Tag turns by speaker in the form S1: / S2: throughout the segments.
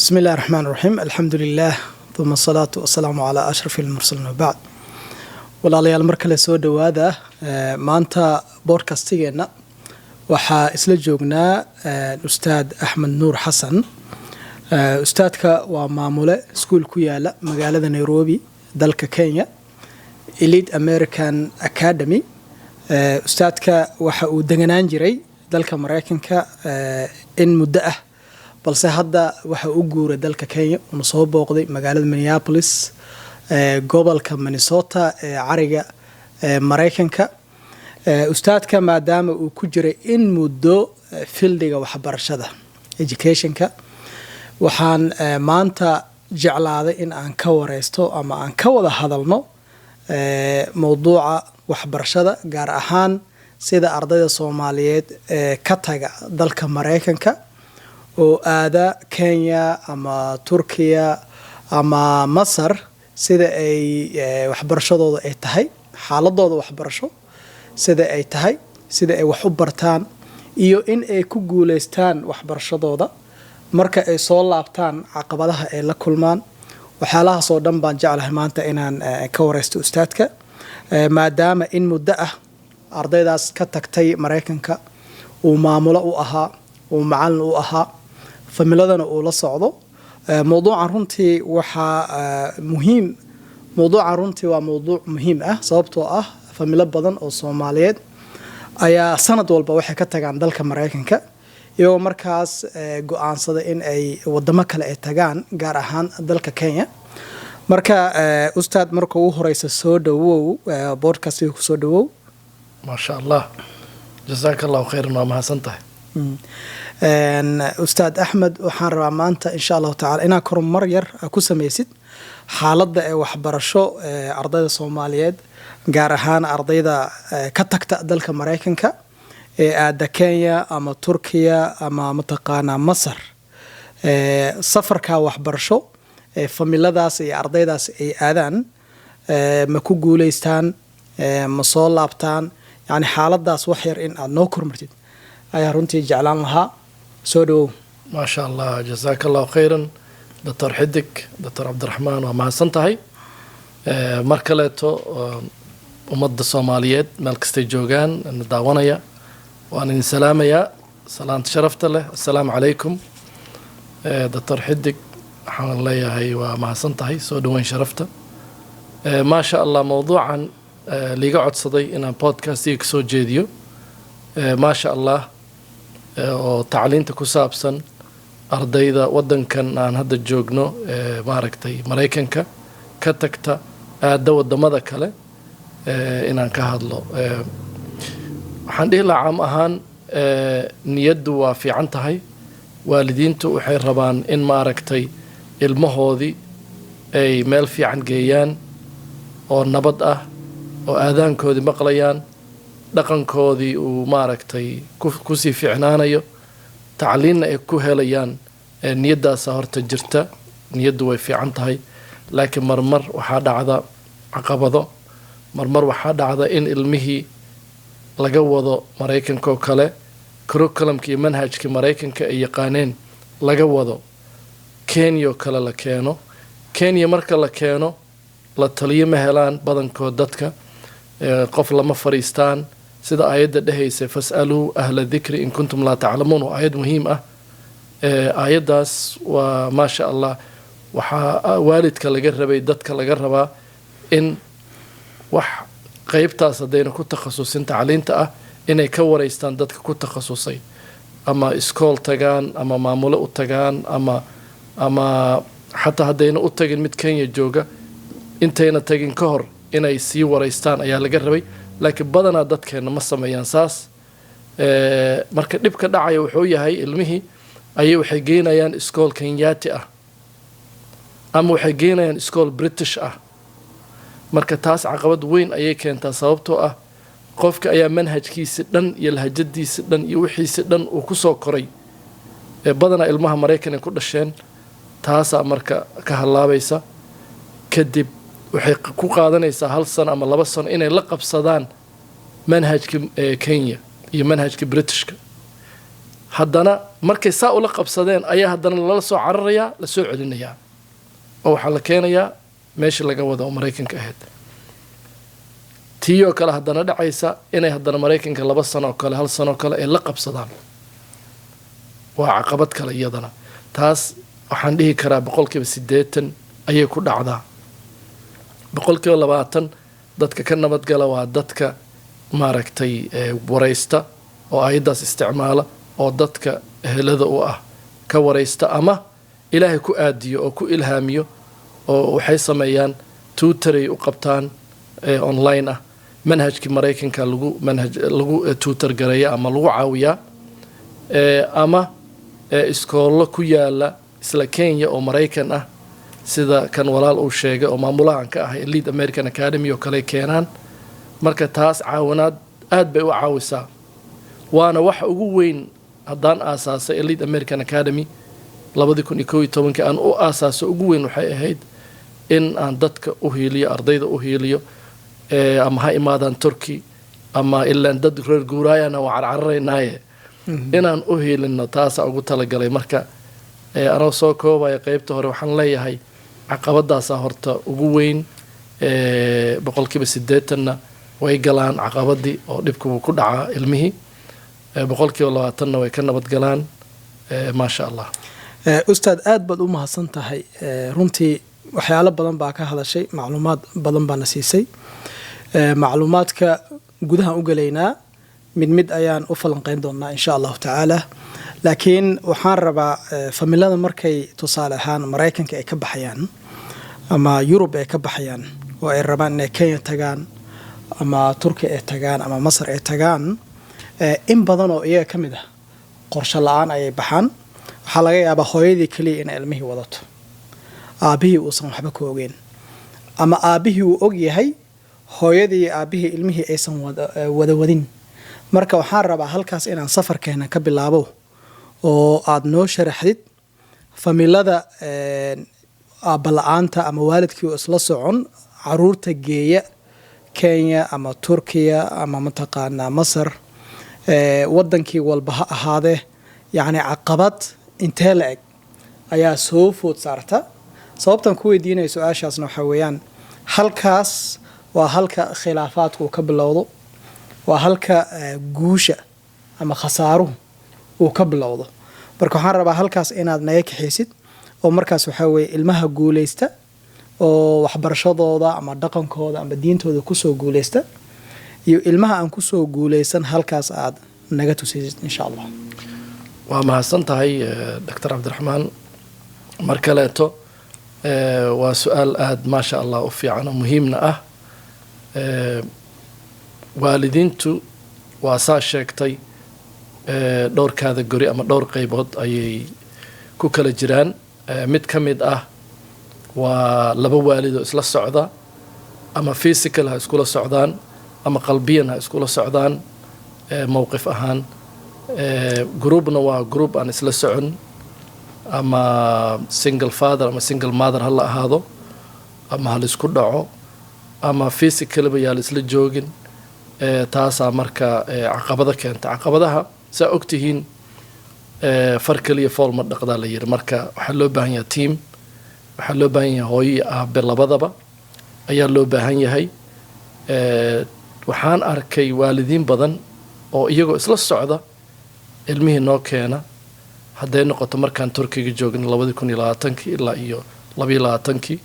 S1: بسم الله الرحمن الرحيم الحمد لله ثم الصلاة والسلام على أشرف المرسلين وبعد walaalayaal marka la soo dhawaada maanta podcast-geena waxaa isla joognaa ustaad Axmed Nuur Xasan ustaadka waa maamule iskuul ku yaala magaalada Nairobi dalka Kenya Elite American Academy ustaadka waxa uu deganaan jiray dalka Mareykanka in muddo ah balse hadda waxa uu guuray dalka Kenya oo soo booqday magaalada Minneapolis gobolka Minnesota cariga Mareykanka ustaadka maadaama uu ku jiray in muddo fieldiga waxbarashada educationka waxaan maanta jeclaaday in aan ka wareysto ama aan ka wada hadalno mowduuca waxbarashada gaar ahaan sida ardayda Soomaaliyeed ka taga dalka Mareykanka oo aada Kenya ama Turkiya ama Masar sida ay waxbarashadooda ay tahay xaaladooda waxbarasho sida ay tahay sida ay wax u bartaan iyo in ay ku guuleystaan waxbarashadooda marka ay soo laabtaan caqabadaha ay la kulmaan waxyaalaha soo dhan baan jeclahay maanta inaan ka wareysto ustaadka maadaama in muddo ah ardaydaas ka tagtay Mareykanka uu maamulo u ahaa uu macallin u ahaa familiadana uu la socdo موضوع runtii waxa waa mowduuc muhiim ah sababtoo ah familo badan oo Soomaaliyeed ayaa sanad walba waxay ka tagaan dalka Mareykanka iyagoo markaas go'aansada in ay wadamo kale ay tagaan gaar ahaan dalka Kenya marka ustaad marka uu horeysa soo dhawow podcast-ka ku soo dhawow
S2: ma sha Allah jazakallahu khairan wa mahadsantahay
S1: ustaad Axmed waxaan rabaa maanta insha Allah taala inaan kormar yar ku sameysid xaaladda ee waxbarasho ardayda Soomaaliyeed gaar ahaan ardayda ka tagta dalka Mareykanka ee aada Kenya ama Turkiya ama mataqaana Masar safarka waxbarasho familadaas iyo ardaydaas ay aadaan ma ku guuleystaan ma soo laabtaan yani xaaladaas wax yar in aad noo kormartid ayaa runtii jeclaan lahaa soo dhawow
S2: ما شاء الله جزاك الله خيرا دكتور حدك دكتور عبد الرحمن وما سنتهي مركلته ومد الصوماليات ملك استيجوغان نداونيا وأنا سلاميا سلام شرفت له السلام عليكم دكتور حدك حول الله هي وما سنتهي سودوين شرفته ما شاء الله موضوعا اللي قعد صدي إن بودكاست يكسو جيديو ما شاء الله oo tacliinta ku saabsan ardayda wadankan aan hadda joogno maaragtay Mareykanka ka tagta aada wadamada kale inaan ka hadlo waxaan dhihi lahaa caam ahaan niyaddu waa fiican tahay waalidiintu waxay rabaan in maaragtay ilmahoodii ay meel fiican geeyaan oo nabad ah oo aadaankoodii maqlayaan dhaqankoodii uu maaragtay ku sii fiicnaanayo tacliinna ay ku helayaan niyadaas horta jirta niyaddu way fiican tahay laakiin marmar waxaa dhacda caqabado marmar waxaa dhacda in ilmihii laga wado Mareykanka oo kale curriculumkii iyo manhajkii Mareykanka ay yaqaaneen laga wado Kenya oo kale la keeno Kenya marka la keeno la taliyo ma helaan badankood dadka qof lama fariistaan sida aayadda dhahaysa fasalu ahla dhikri in kuntum la ta'lamun oo aayad muhiim ah aayadaas waa ma sha Allah waxa waalidka laga rabay dadka laga rabaa in wax qaybtaas hadayna ku takhasusin tacliinta ah inay ka wareystaan dadka ku takhasusay ama iskool tagaan ama maamulo u tagaan ama xataa hadayna u tagin mid Kenya jooga intayna tagin ka hor inay sii wareystaan ayaa laga rabay laakiin badanaa dadkeena ma sameeyaan saas marka dhibka dhacaya wuxuu yahay ilmihii ayay waxay geynayaan iskool Kenyaati ah ama waxay geynayaan iskool British ah marka taas caqabad weyn ayay keentaa sababtoo ah qofka ayaa manhajkiisa dhan iyo lahjadiisa dhan iyo wixiisa dhan uu ku soo koray badanaa ilmaha Mareykan ku dhasheen taasa marka ka halaabaysa kadib waxay ku qaadanaysaa 1 sano ama 2 sano inay la qabsadaan manhajka Kenya iyo manhajka Britishka haddana markay saa ula qabsadeen ayaa haddana lala soo cararayaa la soo celinayaa oo waxaa la keenayaa meeshii laga wada oo maraykanka ahayd tii oo kale haddana dhacaysa inay haddana maraykanka 2 sano oo kale 1 sano oo kale ay la qabsadaan waa caqabad kale iyadana taas waxaan dhihi karaa 80% ayay ku dhacdaa 20% dadka ka nabadgala waa dadka maaragtay waraysta oo ayadaas isticmaala oo dadka ehelada u ah ka waraysta ama ilaahay ku aadiyo oo ku ilhaamiyo oo waxay sameeyaan tutoray u qabtaan online ah manhajkii maraykanka lagu tutor gareeya ama lagu caawiyaa ama iskoolo ku yaala isla Kenya oo Maraykan ah sida kan walaal uu sheegay oo maamulahan ka ah Elite American Academy oo kale keenaan marka taas caawinaad aad bay u caawisaa waana wax ugu weyn haddaan aasaasay Elite American Academy 2011 aan u aasaaso ugu weyn waxay ahayd in aan dadka u hiiliyo ardayda u hiiliyo ama ha imaadaan Turkey ama ilaan dad reer guuraayana waa carcararaynaaye inaan u hiilino taasa ugu talagalay marka anoo soo koobaya qaybta hore waxaan leeyahay caqabadaasa horta ugu weyn 80% way galaan caqabadii oo dhibku ku dhacaa ilmihii 20% way ka nabadgalaan maasha Allah
S1: ustaad aad baad u mahadsan tahay runtii waxyaalo badan baa ka hadashay macluumaad badan baana siisay macluumaadka gudaha u galaynaa mid ayaan u falanqeyn doonaa insha Allah taala laakiin waxaan rabaa familada markay tusaale ahaan Maraykanka ay ka baxayaan ama Yurub ay ka baxayaan oo ay rabaan inay Kenya tagaan ama Turkiya ay tagaan ama Masar ay tagaan in badan oo iyaga kamid ah qorshe la'aan ay baxaan waxaa laga yaabaa hooyadii kaliya in ilmihii wadato aabihii uusan waxba ka ogeyn ama aabihii uu og yahay hooyadii iyo aabihii ilmihii aysan wada wadin marka waxaan rabaa halkaas inaan safarkeena ka bilaabo oo aad noo sharaxdid familada aabba la'aanta ama waalidkii isla socon caruurta geeya Kenya ama Turkiya ama mataqaanaa Masar wadankii walba ha ahaadee yacni caqabad intee la eg ayaa soo food saarta sababtan ku weydiinay su'aashaasna waxa weeyaan halkaas waa halka khilaafaadku ka bilowdo waa halka guusha ama khasaaruhu uu ka bilowdo marka waxaan rabaa halkaas inaad naga kaxaysid oo markaas waxa weeye ilmaha guuleysta oo waxbarashadooda ama dhaqankooda ama diintooda ku soo guuleysta iyo ilmaha aan ku soo guuleysan halkaas aad naga tusisid insha Allah
S2: waa mahadsan tahay Dr. Cabdiraxmaan mar kaleeto waa su'aal aad maasha Allah u fiican oo muhiimna ah waalidiintu waa saa sheegtay dhowrkaada guri ama dhowr qaybood ayay ku kala jiraan mid ka mid ah waa laba waalid oo isla socda ama physical ha iskula socdaan ama qalbiyan ha iskula socdaan mowqif ahaan groupna waa group aan isla socon ama single father ama single mother ha la ahaado ama ha la isku dhaco ama physicalba yaa la isla joogin taasaa marka caqabada keenta caqabadaha saa ogtihiin far kaliya fool ma dhaqdaa la yiri marka waxaa loo baahan yahay team waxaa loo baahan yahay hooyo iyo aabe labadaba ayaa loo baahan yahay waxaan arkay waalidiin badan oo iyagoo isla socda ilmihii noo keena hadday noqoto markaan Turkiga joogin 2020 ilaa iyo 2022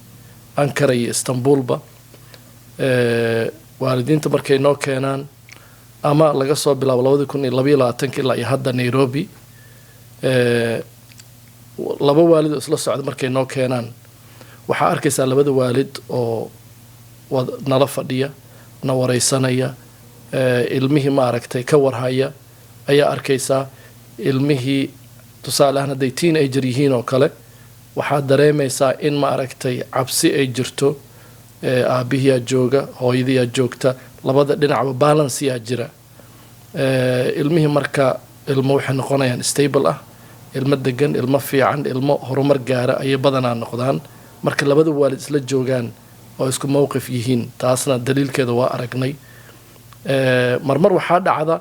S2: Ankara iyo Istanbulba waalidiinta markay noo keenaan ama laga soo bilaabo 2022 ilaa iyo hadda Nairobi laba waalid oo isla socda markay noo keenaan waxaa arkaysaa labada waalid oo nala fadhiya na wareysanaya ilmihii maaragtay ka warhaya ayaa arkaysaa ilmihii tusaale ahaan hadday teenager yihiin oo kale waxaad dareemaysaa in maaragtay cabsi ay jirto aabihiyaa jooga hooyadiyaa joogta labada dhinacba balanceyaa jira ilmihii marka ilmo waxay noqonayaan stable ah ilmo degan ilmo fiican ilmo horumar gaara ayay badanaa noqdaan marka labada waalid isla joogaan oo isku mowqif yihiin taasna daliilkeeda waa aragnay marmar waxaa dhacda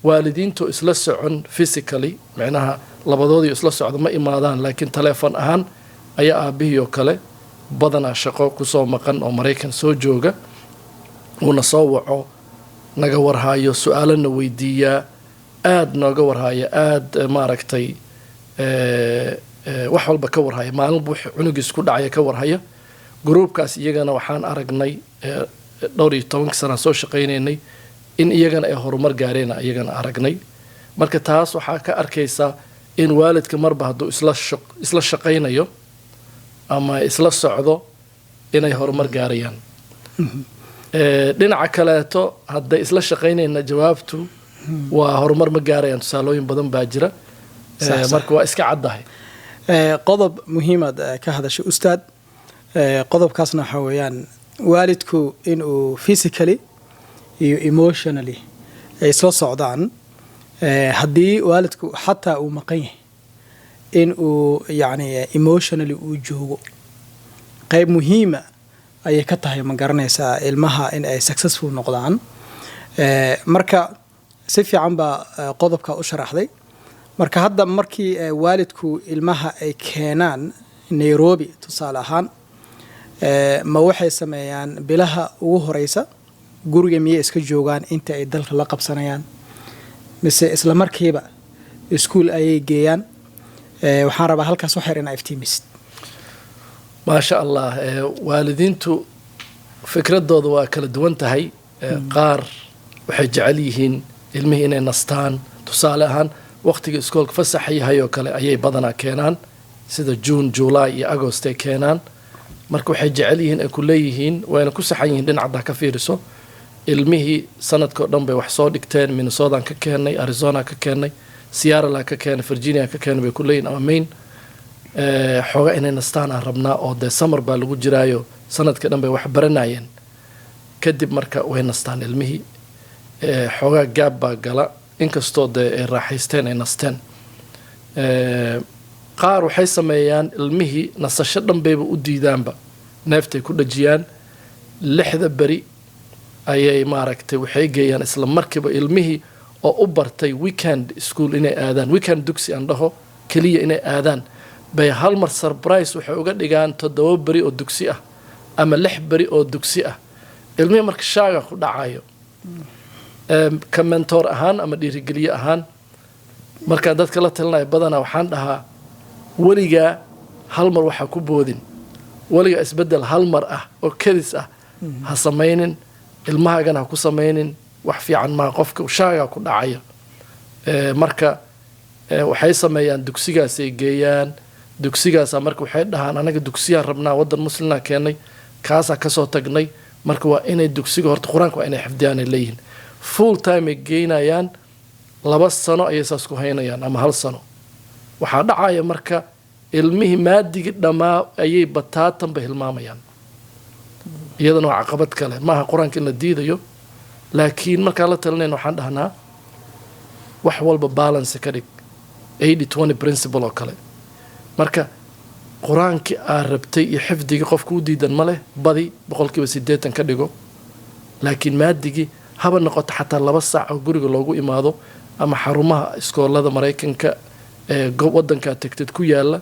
S2: waalidiintu isla socon physically macnaha labadoodii isla socdo ma imaadaan laakiin telefoon ahaan ayaa aabihii oo kale badanaa shaqo kusoo maqan oo Maraykan soo jooga uuna soo waco naga warhayo su'aalana weydiiyaa aad nooga warhaya aad maaragtay wax walba ka warhaya maalin buu cunugiis ku dhacaya ka warhaya groupkaas iyagana waxaan aragnay dhowr iyo 10 sano soo shaqaynaynay in iyagana ay horumar gaareen iyagana aragnay marka taas waxaa ka arkaysaa in waalidka marba hadduu isla shaqaynayo ama isla socdo inay horumar gaarayaan dhinaca kaleeto hadday isla shaqaynayna jawaabtu waa horumar ma gaarayaan tusaalooyin badan baa jira marka waa iska caddahay
S1: qodob muhiimad ka hadashay ustaad qodobkaasna waxa weeyaan waalidku inuu physically iyo emotionally ay isla socdaan haddii waalidku xataa uu maqan yahay in uu yacni emotionally uu joogo qayb muhiima ayay ka tahay ma garanaysaa ilmaha in ay successful noqdaan marka si fiican baa qodobka u sharaxday marka hadda markii waalidku ilmaha ay keenaan Nairobi tusaale ahaan ma waxay sameeyaan bilaha ugu horeysa guriga miyay iska joogaan inta ay dalka la qabsanayaan mise isla markiiba iskuul ayay geeyaan waxaan rabaa halkaas wax yar in iftiimisid
S2: maasha Allah waalidiintu fikradooda waa kala duwan tahay qaar waxay jecel yihiin ilmihii inay nastaan tusaale ahaan waqtiga iskoolka fasax yahay oo kale ayay badanaa keenaan sida June July iyo August ay keenaan marka waxay jecel yihiin ay ku leeyihiin wayna ku saxan yihiin dhinaca ka fiiriso ilmihii sanadkoo dhan bay wax soo dhigteen Minnesota ka keenay Arizona ka keenay Seattle ka keenay Virginia ka keenay bay ku leeyihiin ama Maine xooga inay nastaan aan rabnaa oo de summer baa lagu jiraayo sanadka dhan bay wax baranayeen kadib marka way nastaan ilmihii xoogaa gaab baa gala inkastoo de ay raaxaysteen ay nasteen qaar waxay sameeyaan ilmihii nasasho dhan bayba u diidaanba neeftay ku dhajiyaan 6 beri ayay maaragtay waxay geeyaan isla markiiba ilmihii oo u bartay weekend school inay aadaan weekend dugsi aan dhaho kaliya inay aadaan bay hal mar surprise waxay uga dhigaan 7 beri oo dugsi ah ama 6 beri oo dugsi ah ilmihii marka shaaga ku dhacayo ka mentor ahaan ama dhiirigeliye ahaan markaan dadka la talinayo badanaa waxaan dhahaa weligaa hal mar waxaa ku boodin weligaa isbeddel hal mar ah oo kadis ah ha samaynin ilmahaagana ha ku samaynin wax fiican maa qofka shaagaa ku dhacaya marka waxay sameeyaan dugsigaasay geeyaan dugsigaasa marka waxay dhahaan anaga dugsiyaan rabnaa waddan muslimna keenay kaasaa kasoo tagnay marka waa inay dugsiga horta qur-aanka waa inay xifdiyaan ay leeyihiin full time ay geynayaan 2 sano ayay saas ku haynayaan ama 1 sano waxaa dhacaya marka ilmihii maadigii dhammaa ayay bataatanba hilmaamayaan iyadana waa caqabad kale maaha qur-aanka in la diidayo laakiin markaan la talinayna waxaan dhahnaa wax walba balance ka dhig 80-20 principle oo kale marka qur-aankii aad rabtay iyo xifdigii qofku u diidan ma leh badi 80% ka dhigo laakiin maadigii haba noqoto xataa 2 saac oo guriga loogu imaado ama xarumaha iskoolada Maraykanka waddanka tagtid ku yaala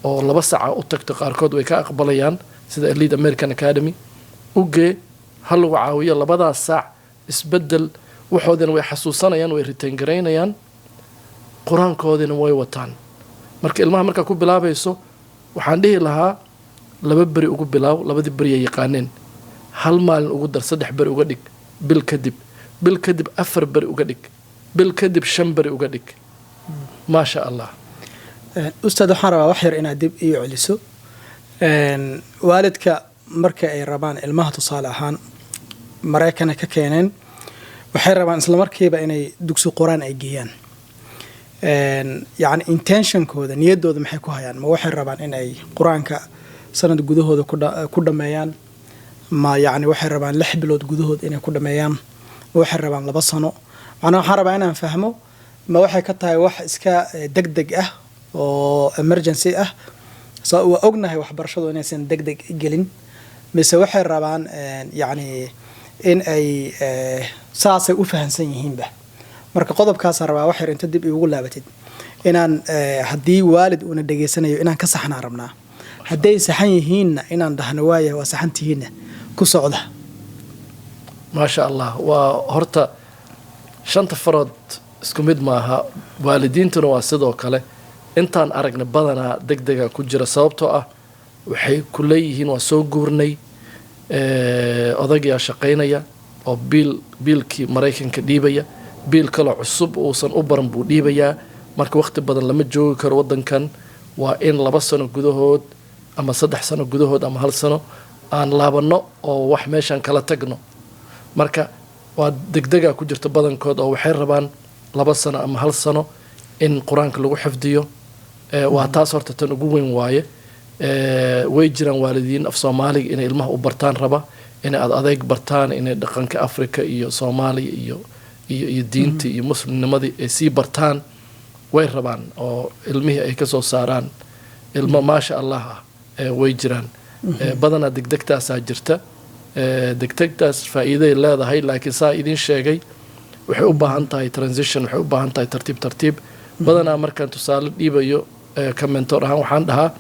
S2: oo 2 saac u tagto qaarkood way ka aqbalayaan sida Elite American Academy uge hal lagu caawiyo 2 saac isbedel waxoodana way xasuusanayaan way retain gareynayaan quraankoodina way wataan marka ilmaha marka ku bilaabayso waxaan dhihi lahaa 2 bari ugu bilaaw 2 bari ay yaqaaneen hal maalin ugu dar 3 bari uga dhig bil kadib 4 bari uga dhig bil kadib 5 bari uga dhig ما شاء الله
S1: أستاذ حرب وحير إن أدب يعلسو والدك مركا أي ربان المهد صالحان مراكنا ككينين وحير ربان إسلام مركي بأني دكسو قرآن أي جيان يعني intention كودا نيدو ذم حكوها يعني ما وحير ربان إن أي قرآن كسنة جذوه ذو كودا ميان ما يعني وحير ربان لحبلود جذوه إن كودا ميان وحير ربان لبصنو أنا حرب أنا فهمه ما waxay ka tahay wax iska degdeg ah oo emergency ah soo ognahay waxbarashadu inaysan degdeg gelin mise waxay rabaan yani in ay saasay u fahansan yihiin ba marka qodobkaas rabaa wax yar inta dib igu laabatid inaan haddii waalid una dhageysanayo inaan ka saxnaa rabnaa hadday saxan yihiinna inaan dhahno waaya waa saxantihiinna ku socda
S2: maasha allah waa horta shanta farood isku mid maaha waalidiintuna waa sidoo kale intaan aragna badanaa degdega ku jira sababtoo ah waxay ku leeyihiin waa soo guurnay odaygaa shaqaynaya oo biilkii maraykanka dhiibaya biil kaloo cusub uusan u baran buu dhiibayaa marka waqti badan lama joogi karo waddankan waa in 2 sano gudahood ama 3 sano gudahood ama 1 sano aan laabanno oo wax meeshaan kala tagno marka waa degdega ku jirta badankood oo waxay rabaan 2 sano ama 1 sano in quraanka lagu xifdiyo waa taas horta tan ugu weyn waaye way jiraan waalidiin af Soomaaliga inay ilmaha u bartaan raba inay adeeg bartaan inay dhaqanka Afrika iyo Soomaaliya iyo diinta iyo muslimnimadii ay sii bartaan way rabaan oo ilmihii ay ka soo saaraan ilmo maasha Allah way jiraan badana degdegtaasaa jirta degdegtaas faa'iiday leedahay laakiin saa idin sheegay waxay u baahan tahay transition waxay u baahan tahay tartiib badana markaan tusaale dhiibayo ka mentor ahaan waxaan dhahaa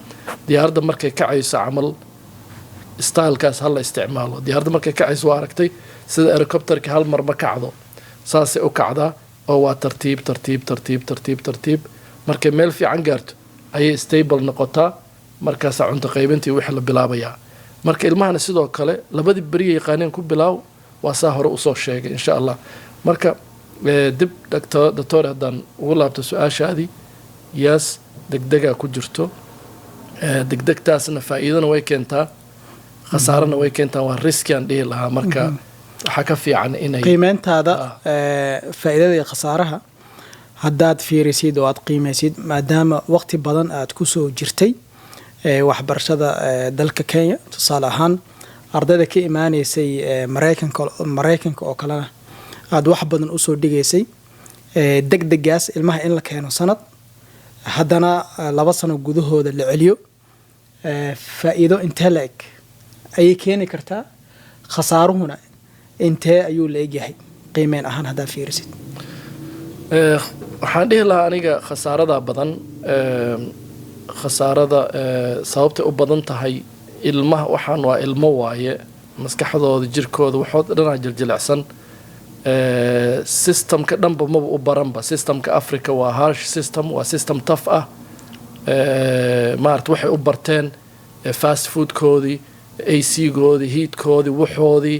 S2: diyaaradda markay kacayso camal stylekaas hal la isticmaalo diyaaradda markay kacayso waa aragtay sida helicopterka hal mar ma kacdo saasay u kacdaa oo waa tartiib markay meel fiican gaarto ayay stable noqotaa markaasaa cunto qaybintii wixii la bilaabayaa marka ilmahana sidoo kale labadii beriya yaqaaneen ku bilaaw waa saa hore usoo sheegay insha allah marka dib doctor haddaan ugu laabto su-aashaadii yaas degdegaa ku jirto degdegtaasna faa'iidana way keentaa khasaarana way keentaa waa riskiaan dhihi lahaa marka waxaa ka fiican inay
S1: qiimeyntaada faa'iidada iyo khasaaraha haddaad fiirisid oo aad qiimeysid maadaama waqti badan aad ku soo jirtay waxbarashada dalka Kenya tusaale ahaan ardayda ka imaanaysay Mareykanka oo kalena aad wax badan u soo dhigaysay degdegaas ilmaha in la keeno sanad haddana 2 sano gudahooda la celiyo faa'iido intee la eg ayay keeni kartaa khasaaruhuna intee ayuu la egyahay qiimeyn ahaan haddaad fiirisid
S2: waxaan dhihi lahaa aniga khasaarada badan khasaarada sababtay u badan tahay ilmaha waxaan waa ilmo waaye maskaxdooda jirkooda waxood dhanaa jiljilicsan systemka dhanba maba u baranba systemka Africa waa harsh system waa system tough ah maarta waxay u barteen fast foodkoodii AC-goodii heatkoodii waxoodii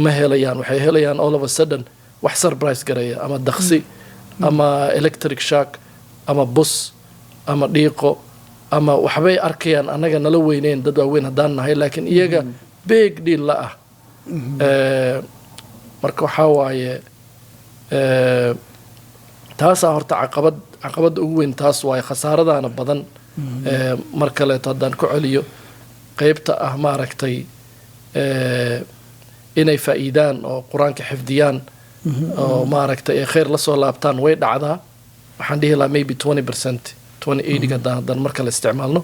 S2: ma helayaan waxay helayaan all of a sudden wax surprise gareeya ama daqsi ama electric shock ama bus ama dhiiqo ama waxbay arkayaan anaga nala weyneyn dad waaweyn haddaan nahay laakiin iyaga big deal la ah marka waxaa waaye taasaa horta caqabadda ugu weyn taas waaye khasaaradaana badan mar kaleeto haddaan ku celiyo qaybta ah maaragtay inay faa'iidaan oo qur-aanka xifdiyaan oo maaragtay ay khayr la soo laabtaan way dhacdaa waxaan dhihi lahaa maybe 20% 80 haddaan marka la isticmaalno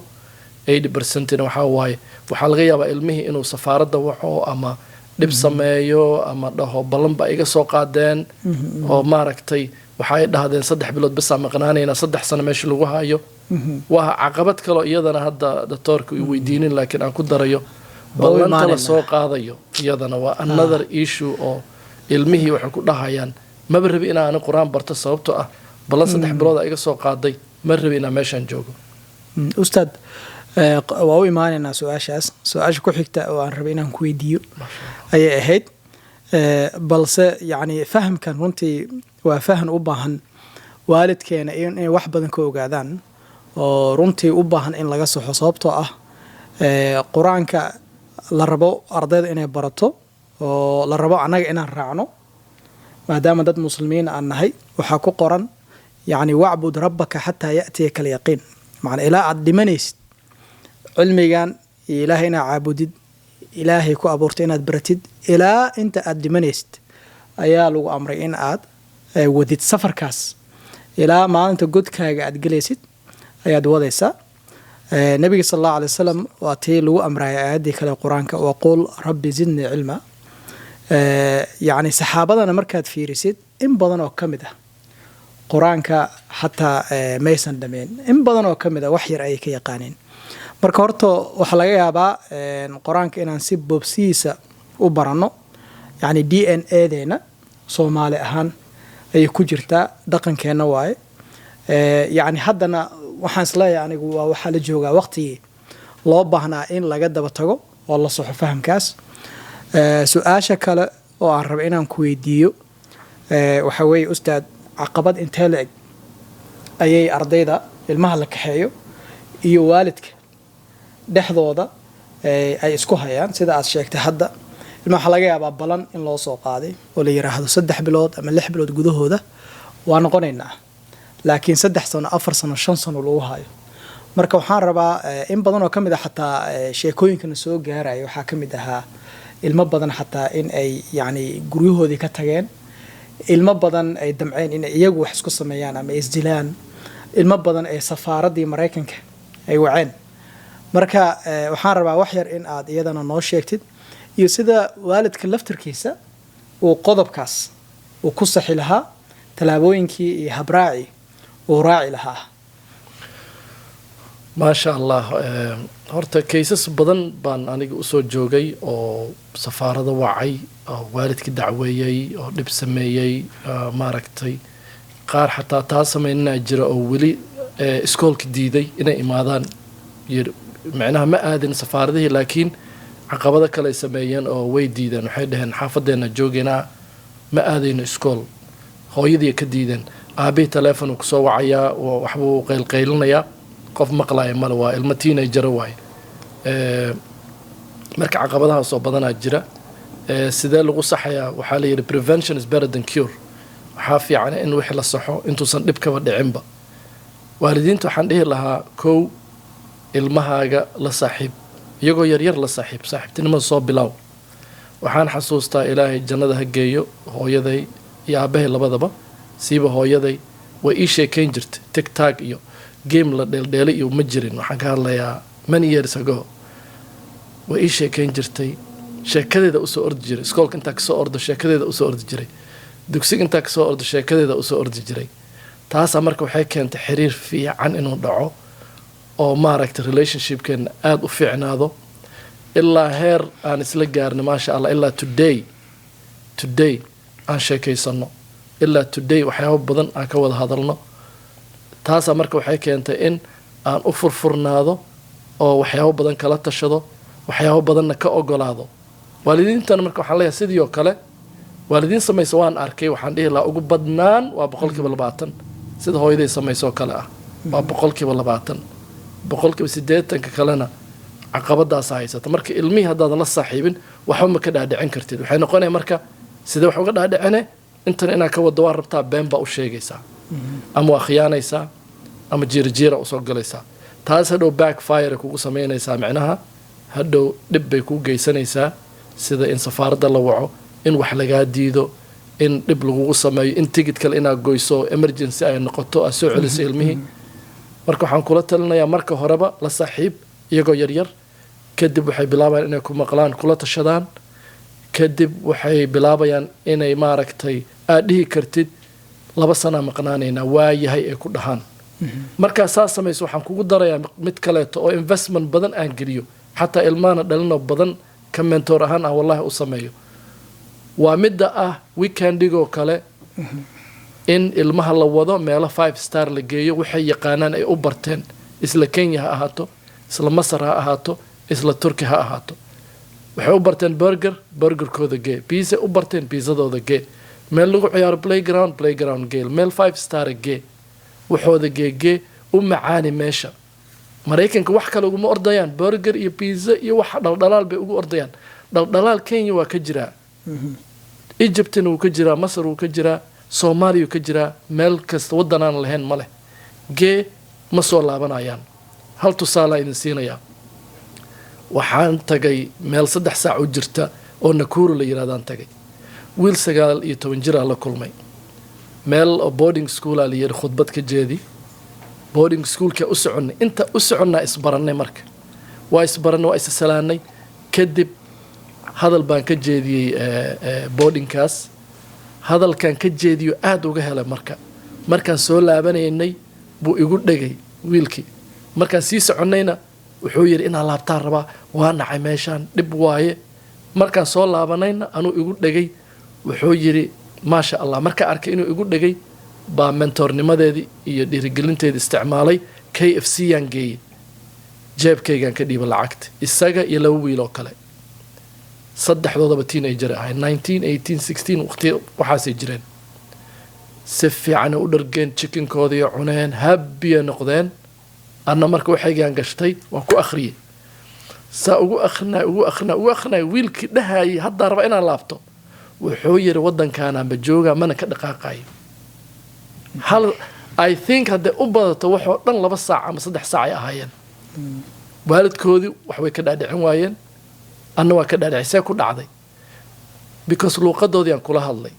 S2: 80%na waxaa waaye waxaa laga yaabaa ilmihii inuu safaaradda waxo ama dhib sameeyo ama dhaho ballanba iga soo qaadeen oo maaragtay waxay dhahdeen 3 bilood bas aan maqnaanayna 3 sano meesha lagu hayo waa caqabad kale iyadana hadda doctorku uu weydiinin laakiin aan ku darayo ballanta la soo qaadayo iyadana waa another issue oo ilmihii waxay ku dhahayaan ma rabi inaan quraan barto sababtoo ah ballan 3 bilood iga soo qaaday ma rabi inaan meeshan joogo
S1: ustaad waa u imaanaynaa su-aasha ku xigta oo aan rabay inaan ku weydiiyo ayay ahayd balse yacni fahamkan runtii waa fahan u baahan waalidkeena inay wax badan ka ogaadaan oo runtii u baahan in laga saxo sababtoo ah qur-aanka la rabo ardayda inay barato oo la rabo annaga inaan raacno maadaama dad muslimiin aan nahay waxaa ku qoran yacni wacbud rabbaka xataa ya'tiyaka alyaqiin macnaa ilaa aad dhimanaysid cilmigan iyo ilaahay inaad caabudid ilaahay ku abuurtay inaad baratid ilaa inta aad dhimanaysid ayaa lagu amray in aad wadid safarkaas ilaa maalinta godkaaga aad gelaysid ayaad wadaysaa nabiga sal allahu alay wasalam waa tii lagu amraya aayaddii kale qur-aanka waqul rabbi zidnii cilma yacni saxaabadana markaad fiirisid in badan oo ka mid ah qur-aanka xataa maysan dhameen in badan oo ka mid ah wax yar ayay ka yaqaaneen marka horta waxaa laga yaabaa qur-aanka inaan si boobsihiisa u baranno yacni d n a deena soomaali ahaan ayay ku jirtaa dhaqankeenna waaye yacni haddana waxaan isleeyahay anigu waa waxaa la joogaa waqtigii loo baahnaa in laga daba tago oo la soxo fahamkaas su-aasha kale oo aan raba inaan ku weydiiyo waxaa weeye ustaad caqabad intee la eg ayay ardayda ilmaha la kaxeeyo iyo waalidka dhexdooda ay isku hayaan sida aad sheegtay hadda ilmaha waxaa laga yaabaa balan in loo soo qaaday oo la yiraahdo 3 bilood ama 6 bilood gudahooda waa noqonaynaa laakiin 3 sano 4 sano 5 sano lagu hayo marka waxaan rabaa in badan oo ka mid ah xataa sheekooyinkana soo gaaraya waxaa ka mid ahaa ilmo badan xataa in ay yacni guryahoodii ka tageen ilmo badan ay damceen in iyagu wax isku sameeyaan ama isdilaan ilmo badan ee safaaraddii maraykanka ay waceen marka waxaan rabaa wax yar in aad iyadana noo sheegtid iyo sida waalidka laftirkiisa uu qodobkaas uu ku saxi lahaa tallaabooyinkii iyo habraaci uu raaci lahaa
S2: maasha allah horta kaysas badan baan aniga usoo joogay oo safaarada wacay oo waalidka dacweeyey oo dhib sameeyey maaragtay qaar xataa taa sameynaa jira oo weli iskoolka diiday inay imaadaan macnaha ma aadin safaaradihii laakiin caqabado kale ay sameeyeen oo way diideen waxay dhaheen xaafadeena joogeynaa ma aadayno iskool hooyadii ka diideen aabihii taleefonu kusoo wacayaa waxbuu qaylqaylinayaa qof maqlaya male waa ilmo teenager waaye marka caqabadahaasoo badanaa jira sidee lagu saxayaa waxaa la yidhi prevention is better than cure waxaa fiican in wixii la saxo intuusan dhib kaba dhicinba waalidiinta waxaan dhihi lahaa kow ilmahaaga la saaxiib iyagoo yaryar la saaxiibtinimada soo bilow waxaan xasuustaa ilaahay jannada ha geeyo hooyaday iyo aabbahay labadaba siiba hooyaday way ii sheekayn jirtay tigtag iyo game la dheeldheelay iyo ma jirin waxaan ka hadlayaa many years ago way ii sheekayn jirtay sheekadeeda usoo ordi jiray iskoolka intaa kasoo ordo sheekadeeda usoo ordi jiray dugsiga intaa kasoo ordo sheekadeeda usoo ordi jiray taasaa marka waxay keentay xiriir fiican inuu dhaco oo maaragtay relationshipkeena aada u fiicnaado ilaa heer aan isla gaarno maasha allah ilaa today aan sheekaysano ilaa today waxyaabo badan aan ka wada hadalno taasaa marka waxay keentay in aan u furfurnaado oo waxyaabo badan kala tashado waxyaabo badanna ka ogolaado waalidiintana marka waxaan leeyahay sidii oo kale waalidiin samaysa waan arkay waxaan dhihi lahaa ugu badnaan waa 20% sida hooyaday samaysoo kale ah waa 20% 80% kalena caqabadaas haysata marka ilmihii haddaadan la saaxiibin waxba ma ka dhaadhicin kartid waxay noqonaya marka sidee wax uga dhaadhicine intan inaad ka wado waa rabtaa been baa u sheegaysaa ama waa khiyaanaysaa ama jiirjiira usoo galaysaa taas hadhow backfire kugu samaynaysaa micnaha hadhow dhib bay kuu geysanaysaa sida in safaaradda la waco in wax lagaa diido in dhib lagugu sameeyo in tigid kale inaad goyso emergency ay noqoto aad soo celiso ilmihii marka waxaan kula talinayaa marka horeba la saaxiib iyagoo yaryar kadib waxay bilaabayaan inay ku maqlaan kula tashadaan kadib waxay bilaabayaan inay maaragtay aad dhihi kartid 2 sana maqnaanaynaa waayahay ay ku dhahaan markaa saa samayso waxaan kugu darayaa mid kaleeto oo investment badan aan geliyo xataa ilmahana dhalinoo badan ka mentor ahaan ah wallahi u sameeyo waa midda ah weekendigoo kale in ilmaha la wado meelo 5 star la geeyo waxay yaqaanaan ay u barteen isla Kenya ha ahaato isla Masar ha ahaato isla Turki ha ahaato waxay u barteen burgerkooda gee pizza u barteen pizzadooda gee meel lagu ciyaaro playground gee meel 5 star gee waxooda gee u macaani meesha Mareykanka wax kale uguma ordayaan burger iyo pizza iyo wax dhaldhalaal bay ugu ordayaan dhaldhalaal Kenya waa ka jiraa Egyptna wuu ka jiraa Masar wuu ka jiraa Soomaaliya ka jiraa meel kasta wadanaan lahayn male gee ma soo laabanayaan hal tusaale idin siinaya waxaan tagay meel 3 saac u jirta oo Nakuru la yiraahdaan tagay wiil 19 jir ah la kulmay meel boarding school la yiri khudbad ka jeedi boarding schoolka u soconay inta u soconnaa isbaranay marka waa isbaranay waa isalaanay kadib hadal baan ka jeediyay boardingkaas hadalkan ka jeediyo aad uga helay markaan soo laabanaynay buu igu dhegay wiilkii markaan sii soconnayna wuxuu yidhi inaan laabtaan rabaa waa nacay meeshaan dhib waaye markaan soo laabanayna anuu igu dhegay wuxuu yidhi maasha allah markaa arkay inuu igu dhegay baa mentornimadeedii iyo dhiirigelinteedii isticmaalay KFC yaan geeyey jeebkaygaan ka dhiiba lacagta isaga iyo 2 wiil oo kale saddexdoodaba teenager ahay 19 18 16 waqti waxaasay jireen si fiican u dhargeen chickenkoodii iyo cuneen happy noqdeen anna marka waxaygaan gashtay waan ku akhriyay saa ugu akhrina wiilkii dhahayay hadda raba inaan laabto wuxuu yiri waddankaanaanba joogaa mana ka dhaqaaqayo hal I think hadday u badato waxoo dhan 2 saac ama 3 saac ay ahaayeen waalidkoodii waxbay ka dhaadhicin waayeen anna waa ka dhaadhicisee ku dhacday because luuqadoodii aan kula hadlay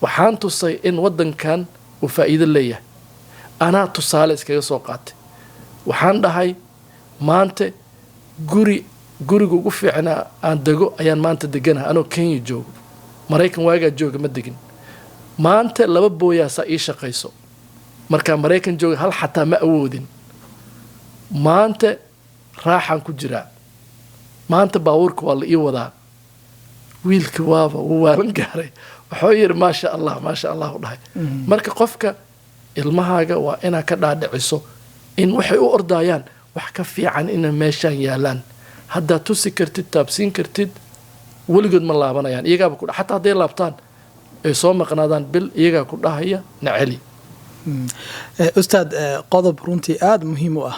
S2: waxaan tusay in waddankan uu faa'iido leeyahay anaa tusaale iskaga soo qaatay waxaan dhahay maanta guriga ugu fiicnaa aan dego ayaan maanta deganahay anoo Kenya joogo Maraykan waagaa jooga ma degin maanta 2 booyaasaa ii shaqayso markaa Maraykan jooga hal xataa ma awoodin maanta raaxaan ku jiraa maanta baabuurka waa la ii wadaa wiilka waaba wuu waalan gaaray wuxuu yidhi maasha allah u dhahay marka qofka ilmahaaga waa inaa ka dhaadhiciso in waxay u ordayaan wax ka fiican inay meeshaan yaalaan haddaad tusi kartid taabsiin kartid weligood ma laabanayaan iyagaaba ku xataa hadday laabtaan ay soo maqnaadaan bil iyagaa ku dhahaya naceli
S1: ustaad qodob runtii aad muhiim u ah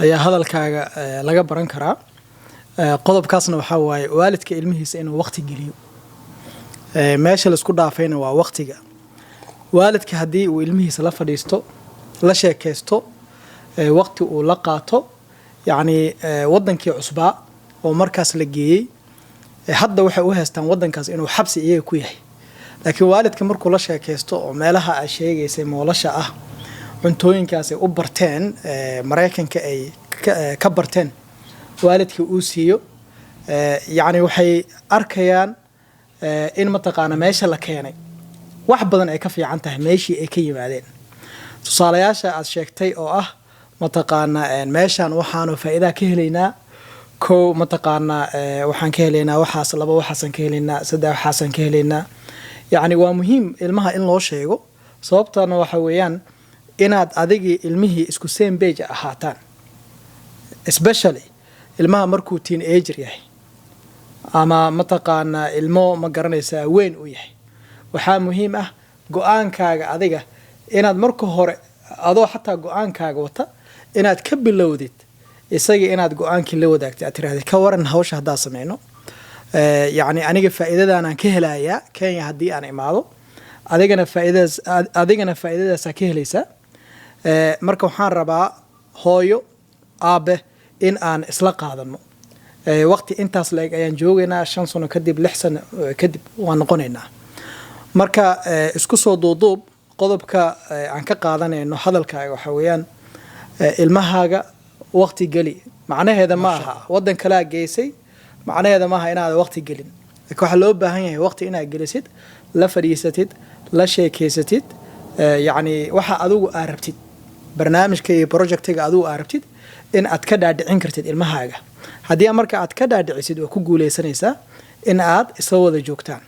S1: ayaa hadalkaaga laga baran karaa qodobkaasna waxaa waaye waalidka ilmihiisa inuu waqti geliyo meesha la isku dhaafayna waa waqtiga waalidka haddii uu ilmihiisa la fadhiisto la sheekaysto waqti uu la qaato yacni waddankii cusbaa oo markaas la geeyey hadda waxay u haystaan waddankaas inuu xabsi iyaga ku yahay laakiin waalidka markuu la sheekaysto oo meelaha ay sheegaysay moolasha ah cuntooyinkaas ay u barteen Maraykanka ay ka barteen waalidka uu siiyo yacni waxay arkayaan in mataqaana meesha la keenay wax badan ay ka fiican tahay meeshii ay ka yimaadeen tusaalayaasha aad sheegtay oo ah mataqaana meeshaan waxaanu faa'iido ka helaynaa kow mataqaana waxaan ka helaynaa waxaas 2 waxaasan ka helaynaa 3 waxaasan ka helaynaa yacni waa muhiim ilmaha in loo sheego sababtana waxa weeyaan inaad adigii ilmihii isku same page ahaataan especially ilmaha markuu teenager yahay ama mataqaana ilmo ma garanaysaa weyn u yahay waxaa muhiim ah go'aankaaga adiga inaad marka hore adoo xataa go'aankaaga wata inaad ka bilowdid isagii inaad go'aankii la wadaagtay aad tirahdid ka waran hawsha haddaa sameyno yacni aniga faa'iidadaanaan ka helayaa Kenya haddii aan imaado adigana faa'iidadaasaa ka helaysaa marka waxaan rabaa hooyo aabe in aan isla qaadano waqti intaas la eg ayaan joogaynaa 5 sano kadib 6 sano kadib waan noqonaynaa marka isku soo duuduub qodobka aan ka qaadanayno hadalkaaga waxa weeyaan ilmahaaga waqti geli macnaheeda ma aha waddan kale geysay macnaheeda ma aha inaad waqti gelin waxa loo baahan yahay waqti inaad gelisid la fadhiisatid la sheekeysatid yacni waxa adigu aad rabtid barnaamijka iyo projectiga adigu aad rabtid in aad ka dhaadhicin kartid ilmahaaga haddii marka aad ka dhaadhicisid waa ku guuleysanaysaa in aad isla wada joogtaan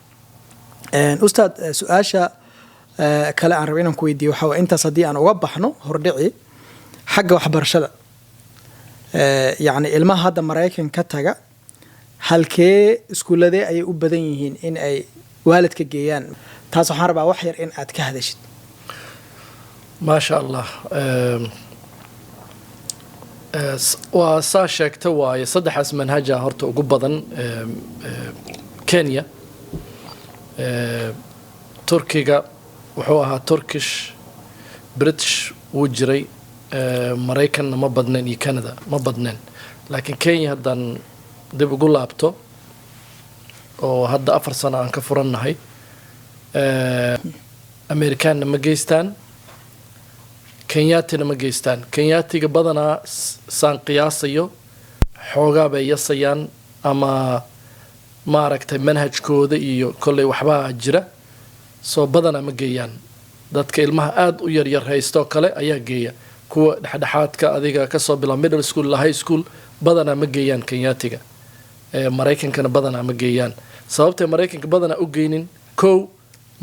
S1: ustaad su-aasha kale aan rabo inaan ku weydiiyo waxa waa intaas haddii aan uga baxno hordhici xagga waxbarashada yacni ilmaha hadda Maraykan ka taga halkee iskuuladee ayay u badan yihiin in ay waalidka geeyaan taas waxaan rabaa wax yar in aad ka hadashid
S2: maasha allah waa saa sheegta waaye 3 manhaja horta ugu badan Kenya Turkiga wuxuu ahaa Turkish British wuu jiray Maraykanna ma badnayn iyo Canada ma badnayn laakiin Kenya haddaan dib ugu laabto oo hadda 4 sano aan ka furannahay Amerikaanna ma geystaan Kenyaatina ma geystaan Kenyaatiga badanaa saan qiyaasayo xoogaa bay yasayaan ama maaragtay manhajkooda iyo kolley waxbaa jira soo badana ma geeyaan dadka ilmaha aad u yar yar haysto kale ayaa geeya kuwa dhexdhexaadka adiga ka soo bilaab middle school la high school badana ma geeyaan Kenyaatiga Mareykankana badana ma geeyaan sababta Mareykanka badana u geynin kow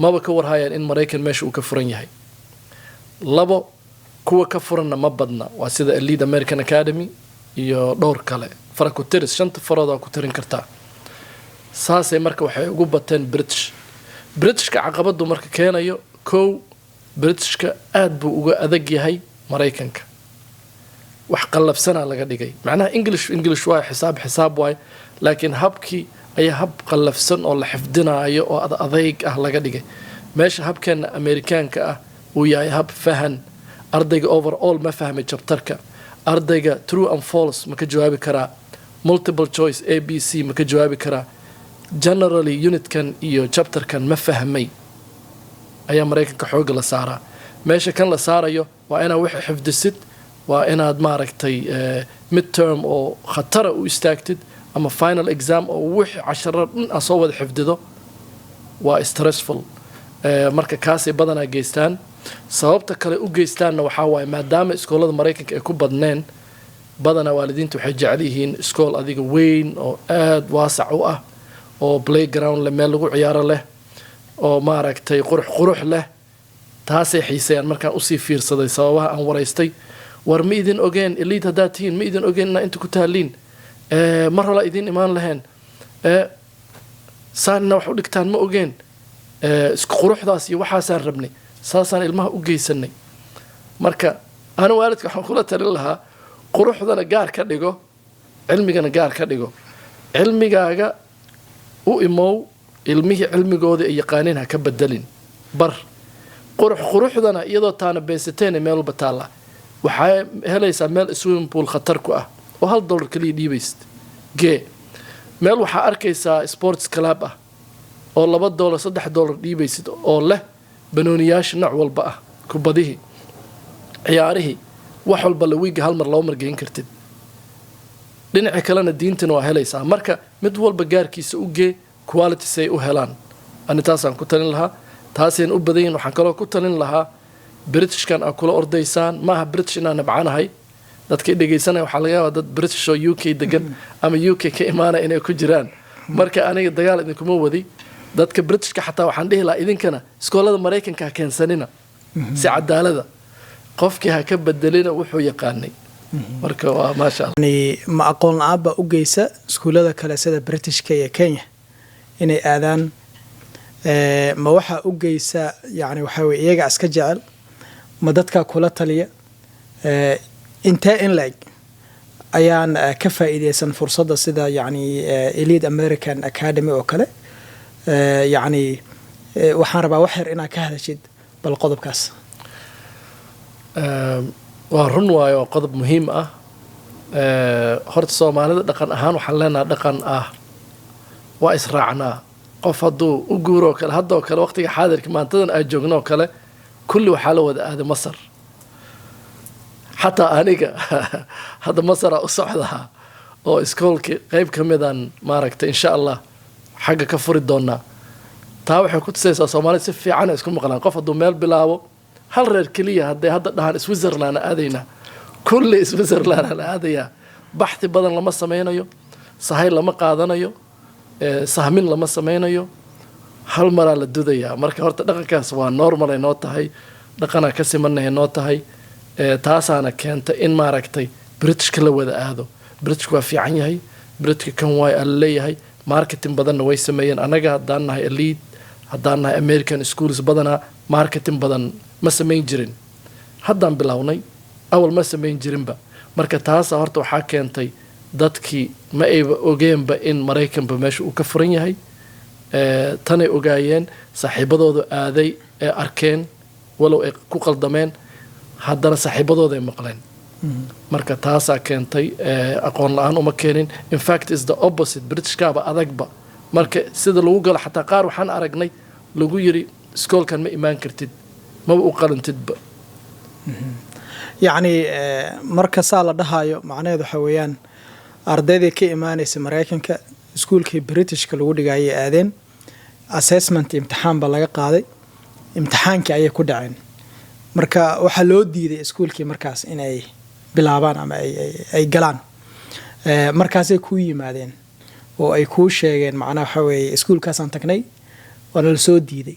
S2: maba ka warhayaan in Mareykan meesha uu ka furan yahay labo kuwa ka furanna ma badna waa sida Elite American Academy iyo dhowr kale faraku tiris shanta farooda ku tirin kartaa saasay marka waxay ugu bateen Britishka caqabadu marka keenayo kow Britishka aad buu uga adag yahay Mareykanka wax qalabsana laga dhigay macnaha English waa xisaab waay laakiin habkii ayaa hab qalafsan oo la xifdinaayo oo adayg ah laga dhigay meesha habkan Amerikaanka ah uu yahay hab fahan ardayga overall ma fahmay chapterka ardayga true and false ma ka jawaabi karaa multiple choice ABC ma ka jawaabi karaa generally unitkan iyo chapterkan ma fahmay ayaa Mareykanka xoog la saaraa meesha kan la saarayo waa inaad wax xifdisid waa inaad maaragtay midterm oo khatar u istaagtid ama final exam oo wix 10 soo wada xifdido waa stressful marka kaasay badana geystaan sababta kale u geystaanna waxa waay maadaama iskoolada Mareykanka ay ku badneen badana waalidiintu waxay jecel yihiin iskool adiga weyn oo aad waasac u ah oo playground leh meel lagu ciyaaro leh oo maaragtay qurux leh taasay xiiseeyaan markaan usii fiirsaday sababaha aan wareystay war ma idin ogeen Elite hadaatiin ma idin ogeen inta ku taaliin mar hore idin imaan lahayn saanna wax u dhigtaan ma ogeen isku quruxdaas iyo waxaasaan rabnay saasaan ilmaha u geysanay marka ana waalidka waxaan kula talin lahaa quruxdana gaar ka dhigo cilmigana gaar ka dhigo cilmigaaga u imow ilmihii cilmigooda ay yaqaaniin ha ka bedelin bar quruxdana iyadoo taana beesateen meel walba taala waxay helaysaa meel swimming pool khatar ku ah oo $1 kaliya dhiibaysid meel waxaa arkaysaa sports club ah oo $2 $3 dhiibaysid oo leh banooniyaasha nooc walba ah kubadihii ciyaarihii wax walba la wiiga hal mar loo margeyn kartid dhinaca kalena diintana waa helaysaa marka mid walba gaarkiisa u gee quality say u helaan ani taasaan ku talin lahaa taaseen u badayin waxaan kaloo ku talin lahaa Britishkan aan kula ordaysaan maaha British inaan nabcanahay dadka dhageysanaya waxaa laga yaabaa dad British oo UK degan ama UK ka imaanaya inay ku jiraan marka aniga dagaal idinkuma wadi dadka Britishka xataa waxaan dhihi lahaa idinkana iskoolada Mareykanka keensanina si cadaalada qofkii ha ka bedelina wuxuu yaqaanay marka waa ma sha Allah
S1: ma aqoon aaba u geysa iskoolada kale sida Britishka iyo Kenya inay aadaan ma waxa u geysa yani waxa way iyaga iska jecel ma dadka kula taliya inta in lag ayaan ka faa'iideysan fursadda sida yani Elite American Academy oo kale yani waxaan rabaa wax yar inaan ka hadashid bal qodobkaas
S2: waa run waayo qodob muhiim ah horta Soomaalida dhaqan ahaan waxaan leenahay dhaqan ah waa israacnaa qof hadduu u guuro kale haddoo kale waqtiga xaadirka maantadan ay joogno kale kulli waxaa la wada aaday Masar xataa aniga hadda Masar u socdaa oo iskoolkii qayb ka midaan maaragtay insha Allah xagga ka furi doonaa taa waxay ku tusaysaa Soomaalida si fiican isku maqlaan qof hadduu meel bilaabo hal reer kaliya hadday hadda dhahaan Switzerland aadayna kulli Switzerland aadaya baxthi badan lama sameynayo sahay lama qaadanayo sahmin lama sameynayo hal maraa la dudayaa marka horta dhaqankaas waa normal ay noo tahay dhaqana ka simanay noo tahay taasaana keenta in maaragtay Britishka la wada aado Britishka waa fiican yahay Britishka kan way leeyahay marketing badanna way sameeyeen anaga haddaan nahay Elite haddaan nahay American schools badana marketing badan ma sameyn jirin haddaan bilownay awal ma sameyn jirinba marka taasa horta waxaa keentay dadkii ma ayba ogeenba in Mareykanba meesha uu ka furan yahay tanay ogaayeen saaxiibadooda aaday ee arkeen walow ay ku qaldameen haddana saaxiibadooda ay maqleen marka taasaa keentay aqoon la-aan uma keenin in fact is the opposite Britishkaaba adagba marka sida lagu galo xataa qaar waxaan aragnay lagu yiri iskoolkan ma imaan kartid ma u qalantidba
S1: yani marka saa la dhahayo macnaheedu waxa weeyaan ardayda ka imaanaysa Mareykanka iskuulkii Britishka lagu dhigayay aadeen assessment imtixaan ba laga qaaday imtixaankii ayay ku dhaceen marka waxaa loo diiday iskuulkii markaas inay bilaabaan ama ay galaan markaasay kuu yimaadeen oo ay kuu sheegeen macnaha waxa weeye iskuulkaasaan tagnay waana la soo diiday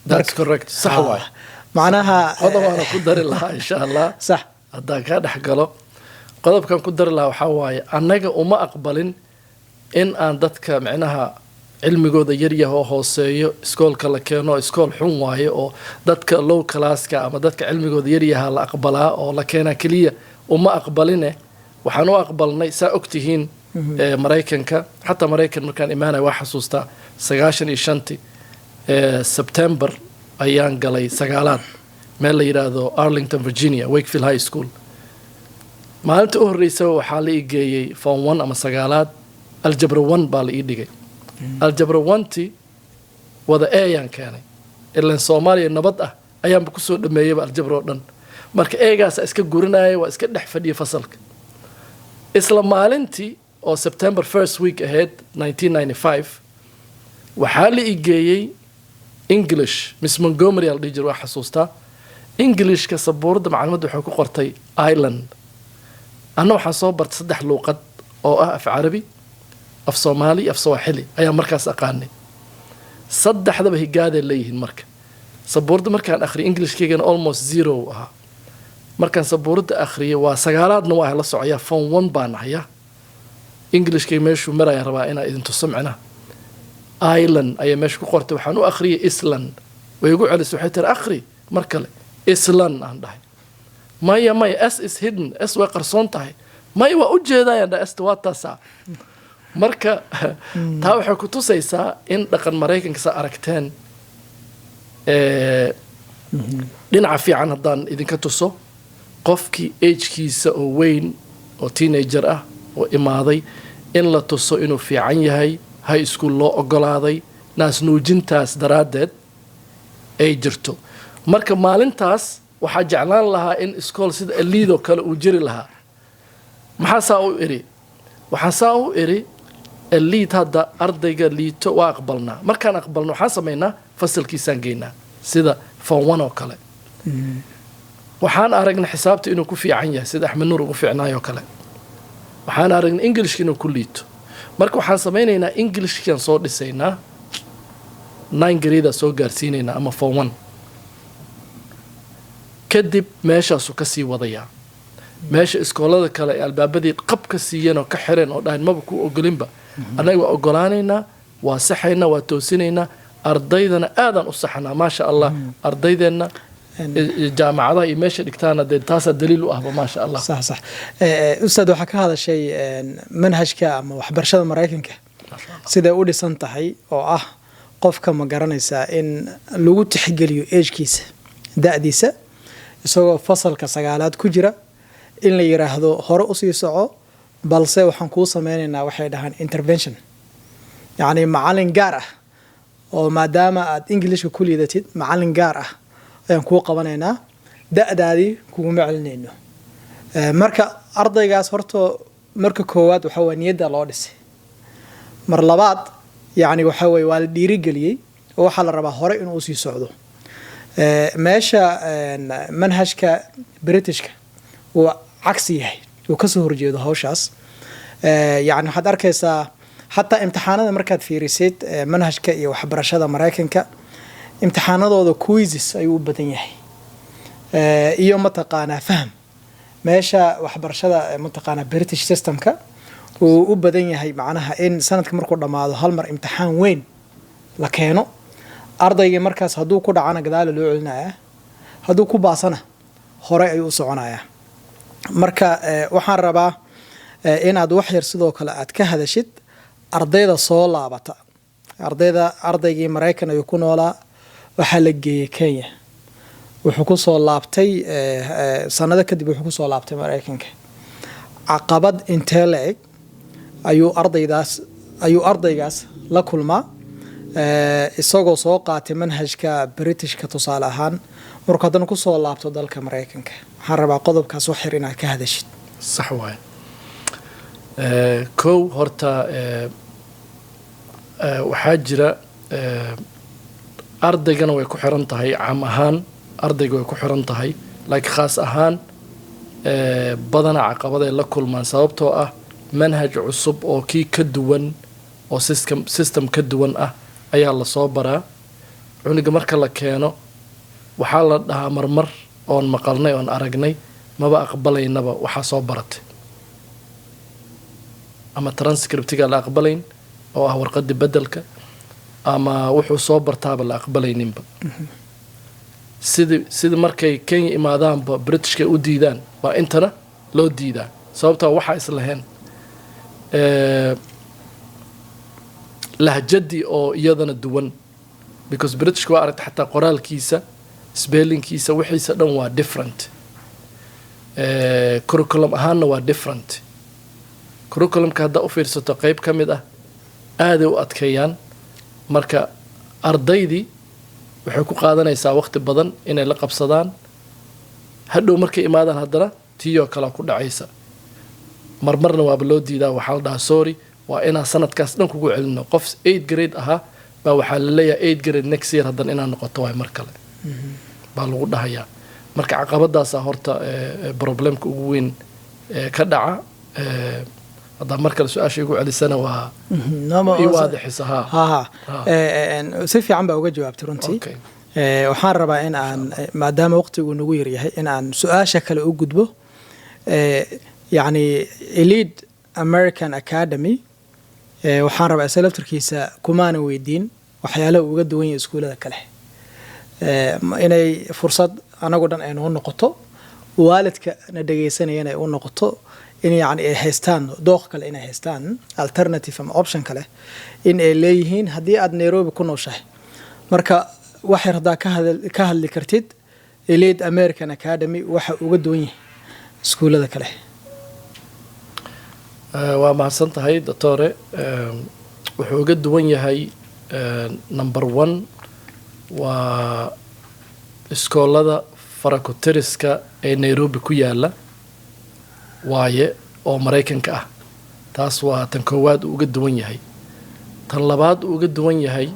S2: that's correct sax waay
S1: macnaha
S2: qodobaan ku dari lahaa insha Allah
S1: sax
S2: haddaan kaa dhex galo qodobkan ku dari lahaa waxaa waaye annaga uma aqbalin in aan dadka micnaha cilmigooda yaryah oo hooseeyo iskoolka la keeno iskool xun waaye oo dadka low classka ama dadka cilmigooda yaryaha la aqbalaa oo la keenaa keliya uma aqbaline waxaan u aqbalnay saa ogtihiin maraykanka xataa maraykan markaan imaanay waa xasuustaa 95 September ayaan galay sagaalaad meel la yidhaahdo Arlington Virginia Wakefield High School maalinta u horreysa waxaa la ii geeyey form 1 ama sagaalaad aljabra 1 baa la ii dhigay aljabra 1ti wada ayaan keenay ilaan Soomaaliya nabad ah ayaanba ku soo dhameeyay aljabra oo dhan marka eegaas iska gurinayay waa iska dhex fadhiya fasalka isla maalintii oo September first week ahead 1995 waxaa la ii geeyey English Miss Montgomery al dijir waa xasuustaa Englishka sabuurada macluumaad waxay ku qortay Ireland anna waxaan soo bartay 3 luqad oo ah af Carabi af Soomaali af Swahili ayaa markaas aqaanay saddexdaba higaade leeyihiin marka sabuurada markaan akhriyo Englishkeygana almost zero ah markaan sabuurada akhriyo waa sagaalaadna waa la socoyaa form 1 baan ahayaa Englishkay meeshu maraya rabaa inaa idin tusamcina Ireland ayaa meesha ku qortay waxaan u akhriyay Island way ugu celis waxay tir akhri mar kale Island aan dhahay maya s is hidden s way qarsoon tahay maya waa u jeedayaan s waa taasa marka taa waxay ku tusaysaa in dhaqan Mareykanka sa aragteen dhinaca fiican haddaan idinka tuso qofkii age-kiisa oo weyn oo teenager ah oo imaaday in la tuso inuu fiican yahay high school loo ogolaaday naas nuujintaas daraaddeed ay jirto marka maalintaas waxaa jeclaan lahaa in iskool sida liido kale uu jiri lahaa maxaa saa u iri waxaan saa u iri liid hadda ardayga liito waa aqbalnaa markaan aqbalno waxaan samaynaa fasalkiisaan geynaa sida form 1 oo kale waxaan aragnay xisaabta inuu ku fiican yahay sida Axmed Nuur ugu fiicnaayo kale waxaan aragnay Englishka inuu ku liito marka waxaan samaynaynaa Englishkan soo dhisaynaa 9 grade soo gaarsiinaynaa ama form 1 kadib meeshaasu ka sii wadayaa meesha iskoolada kale ee albaabadii qab ka siiyeen oo ka xireen oo dhahan maba ku ogolinba annaga waa ogolaanaynaa waa saxaynaa waa toosinaynaa ardaydana aadan u saxnaa maasha Allah ardaydeena jaamacadaha iyo meesha dhigtaana dee taasaa daliil u ahba maasha Allah
S1: صح صح ustaad waxaa ka hadashay manhajka ama waxbarashada Mareykanka sida u dhisan tahay oo ah qofka ma garanaysaa in lagu tixgeliyo age-kiisa da'diisa isagoo fasalka sagaalaad ku jira in la yiraahdo hore u sii soco balse waxaan kuu sameynaynaa waxay dhahaan intervention yani macallin gaar ah oo maadaama aad Englishka ku liidatid macallin gaar ah ayaan kuu qabanaynaa da'daadii kuguma celinayno marka ardaygaas horto marka koowaad waxa waa niyadda loo dhisay mar labaad yani waxa way waa la dhiirigeliyay oo waxa la rabaa hore inuu sii socdo meesha manhajka Britishka waa cagsi yahay oo ka soo horjeedo hawshaas yani waxaad arkaysaa حتى امتحانات مركز في ريسيت منهج كأي وحبرشة مريكان ك امتحانات هذا كويزس أيوب بدنيه يوم متقانا فهم ماشى وحبرشة متقانا بريتش سيستم ك وبدنيه هي معناها إن سنة كمركو لما هذا هالمر امتحان وين لكانه أرضي مركز هدو كده عنا جدال اللي قلنا هدو كوباسنا خراء يوسعنا مركز وحربا إن أدو حير صدق كلا أتكهذا شد ardayda soo laabata ardaygii Mareykan ay ku noolaa waxa la geeyay Kenya wuxuu ku soo laabtay sanado kadib wuxuu ku soo laabtay Mareykanka caqabad intee leeg ayuu ardaygaas la kulmaa isagoo soo qaatay manhajka Britishka tusaale ahaan marka haddana ku soo laabto dalka Mareykanka waxaan rabaa qodobkaas wax yar inaad ka hadashid
S2: sax waay kow horta waxaa jira ardaygana way ku xiran tahay caam ahaan ardayga way ku xiran tahay laakiin khaas ahaan badana caqabad ay la kulmaan sababtoo ah manhaj cusub oo kii ka duwan oo system ka duwan ah ayaa la soo baraa cunuga marka la keeno waxaa la dhahaa marmar oon maqalnay oon aragnay maba aqbalaynaba waxaa soo baratay ama transcriptiga la aqbalayn oo ah warqadii bedelka ama wuxuu soo bartaaba la aqbalayninba sida markay Kenya imaadaanba Britishka u diidaan waa intana loo diidaa sababtoo waxa islahayn lahjadii oo iyadana duwan because Britishka waa aragtay xataa qoraalkiisa spellingkiisa wixiisa dhan waa different curriculum ahaanna waa different curriculumka hadda u fiirsato qayb ka mid ah aad u adkeeyaan marka ardaydii waxay ku qaadanaysaa waqti badan inay la qabsadaan hadhow markay imaadaan haddana tiyo kala ku dhacaysa marmarna waaba loo diidaa waxaa la dhahaa sorry waa inaan sanadkaas dhan kugu celino qof 8 grade ahaa baa waxaa la leeyahay 8 grade next year haddana inaan noqoto waay mar kale baa lagu dhahayaa marka caqabadaasaa horta problemka ugu weyn ka dhaca haddaa mar kale su-aasha igu celisana waa ii waadixisa
S1: si fiican baa uga jawaabtay runtii waxaan rabaa in aan maadaama waqtigu nagu yaryahay in aan su-aasha kale u gudbo yacni Elite American Academy waxaan rabaa isla laftarkiisa kumaana weydiin waxyaalaha uga duwan yahay iskuulada kale inay fursad anagu dhan ay noo noqoto waalidka na dhageysanayana ay u noqoto in yani ay haystaan dooq kale inay haystaan alternative ama option kale in ay leeyihiin haddii aad Nairobi ku nooshahay marka waxay radaa ka hadli kartid Elite American Academy waxa uga duwan yahay iskuulada kale
S2: waa mahadsan tahay doctore wuxuu uga duwan yahay number 1 waa iskoolada farakutiriska ee Nairobi ku yaala waaye oo Mareykanka ah taas waa tan koowaad uu uga duwan yahay tan labaad uu uga duwan yahay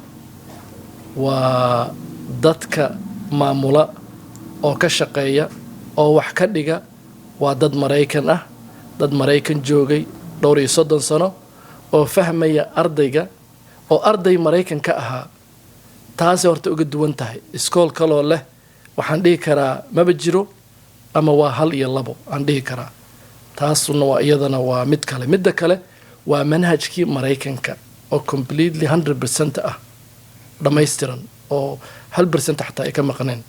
S2: waa dadka maamula oo ka shaqeeya oo wax ka dhiga waa dad Mareykan ah dad Mareykan joogay dhowr iyo 30 sano oo fahmaya ardayga oo arday Mareykan ka ahaa taas horta uga duwan tahay iskool kale oo leh waxaan dhihi karaa maba jiro ama waa hal iyo labo aan dhihi karaa taasuna waa iyadana waa mid kale midda kale waa manhajkii Mareykanka oo completely 100% ah dhammaystiran oo 1% xataa ay ka maqneen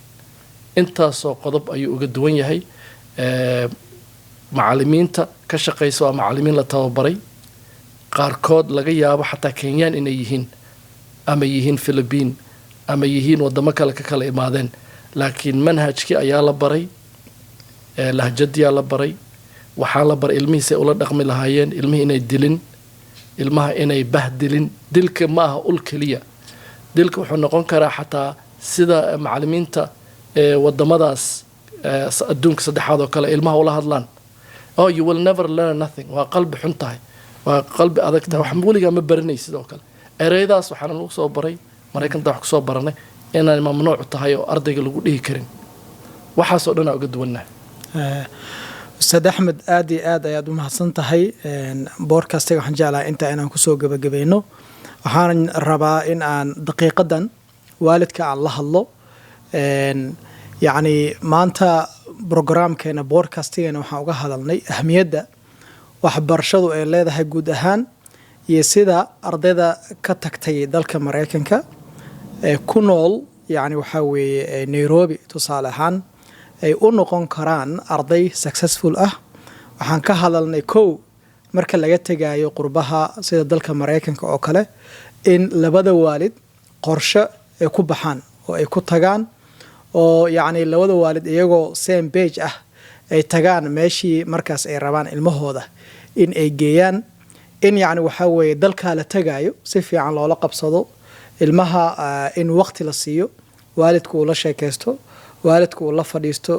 S2: intaasoo qodob ayuu uga duwan yahay macallimiinta ka shaqeysa waa macallimiin la tababaray qaarkood laga yaabo xataa Kenyaan inay yihiin ama yihiin Philippine ama yihiin wadamo kale ka kala imaadeen laakiin manhajkii ayaa la baray lahjadii la baray waxaa la baray ilmihiisa ula dhaqmi lahaayeen ilmihi inay dilin ilmaha inay bahdilin dilka ma aha ul kaliya dilka wuxuu noqon karaa xataa sida macallimiinta wadamadaas adduunka saddexaad oo kale ilmaha ula hadlaan oh you will never learn nothing waa qalbi xun tahay waa qalbi adag tahay wax weligaa ma baranay sidoo kale ereydaas waxaan lagu soo baray Mareykanka wax ku soo baranay inaan mamnuuc tahay oo ardayga lagu dhihi karin waxaas oo dhan uga duwanahay
S1: Ustaad Axmed aad iyo aad ayaad u mahadsan tahay boorkastiga waxaan jeclahay inta inaan ku soo gabagabayno waxaan rabaa in aan daqiiqadan waalidka aan la hadlo yacni maanta programkeena boorkastigeena waxaan uga hadalnay ahmiyadda waxbarashadu ay leedahay guud ahaan iyo sida ardayda ka tagtay dalka Mareykanka ku nool yacni waxa weeye Nairobi tusaale ahaan ay u noqon karaan arday successful ah waxaan ka hadalnay marka laga tagayo qurbaha sida dalka Mareykanka oo kale in labada waalid qorshe ay ku baxaan oo ay ku tagaan oo yacni labada waalid iyagoo same page ah ay tagaan meeshii markaas ay rabaan ilmahooda in ay geeyaan in yacni waxa weeye dalka la tagayo si fiican loola qabsado ilmaha in waqti la siiyo waalidku uu la sheekaysto waalidku uu la fadhiisto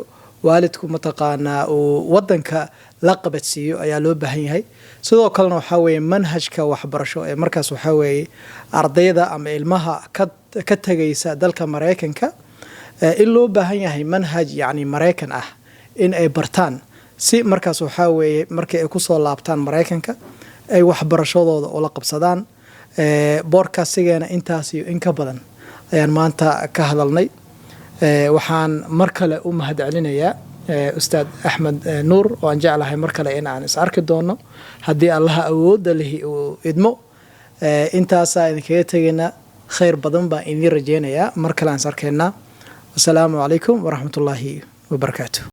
S1: waalidku mataqaanaa uu wadanka la qabadsiiyo ayaa loo baahan yahay sidoo kalena waxaa weeye manhajka waxbarasho ee markaas waxaa weeye ardayda ama ilmaha ka tagaysa dalka Mareykanka in loo baahan yahay manhaj yacni Mareykan ah in ay bartaan si markaas waxaa weeye markii ay kusoo laabtaan Mareykanka ay waxbarashadooda ula qabsadaan boorkaasigeena intaas iyo in ka badan ayaan maanta ka hadalnay waxaan mar kale u mahadcelinayaa ustaad Axmed Nuur oo aan jeclahay mar kale in aan is arki doono haddii allaha awoodda leh uu idmo intaasaa idinkaga tegayna khayr badan baan idin rajeynayaa mar kale aan is arkaynaa wasalaamu calaykum waraxmatullaahi wabarakaatuh